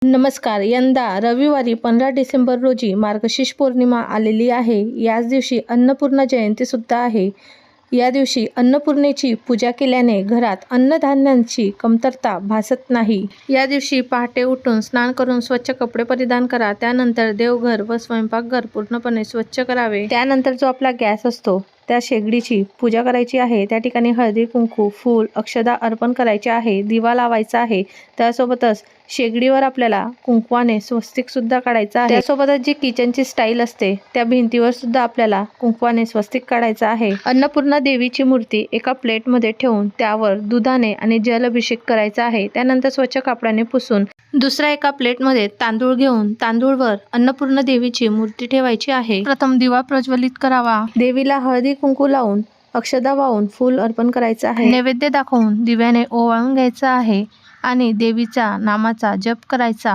नमस्कार. यंदा रविवारी 15 डिसेंबर रोजी मार्गशीर्ष पौर्णिमा आलेली आहे. याच दिवशी अन्नपूर्णा जयंतीसुद्धा आहे. या दिवशी अन्नपूर्णेची पूजा केल्याने घरात अन्नधान्यांची कमतरता भासत नाही. या दिवशी पहाटे उठून स्नान करून स्वच्छ कपडे परिधान करा. त्यानंतर देवघर व स्वयंपाकघर पूर्णपणे स्वच्छ करावे. त्यानंतर जो आपला गॅस असतो त्या शेगडीची पूजा करायची आहे. त्या ठिकाणी हळदी कुंकू फूल अक्षदा अर्पण करायचे आहे. दिवा लावायचा आहे. त्यासोबतच शेगडीवर आपल्याला कुंकवाने स्वस्तिक सुद्धा काढायचं आहे. त्यासोबतच जी किचनची स्टाईल असते त्या भिंतीवर सुद्धा आपल्याला कुंकवाने स्वस्तिक काढायचं आहे. अन्नपूर्णा देवीची मूर्ती एका प्लेटमध्ये ठेवून त्यावर दुधाने आणि जल अभिषेक करायचा आहे. त्यानंतर स्वच्छ कापडाने पुसून दुसऱ्या एका प्लेटमध्ये तांदूळ घेऊन तांदूळवर अन्नपूर्णा देवीची मूर्ती ठेवायची आहे. प्रथम दिवा प्रज्वलित करावा. देवीला हळदी कुंकू लावून अक्षदा वाहून फूल अर्पण करायचं आहे. नैवेद्य दाखवून दिव्याने ओवाळून घ्यायचं आहे आणि देवीचा नामाचा जप करायचा.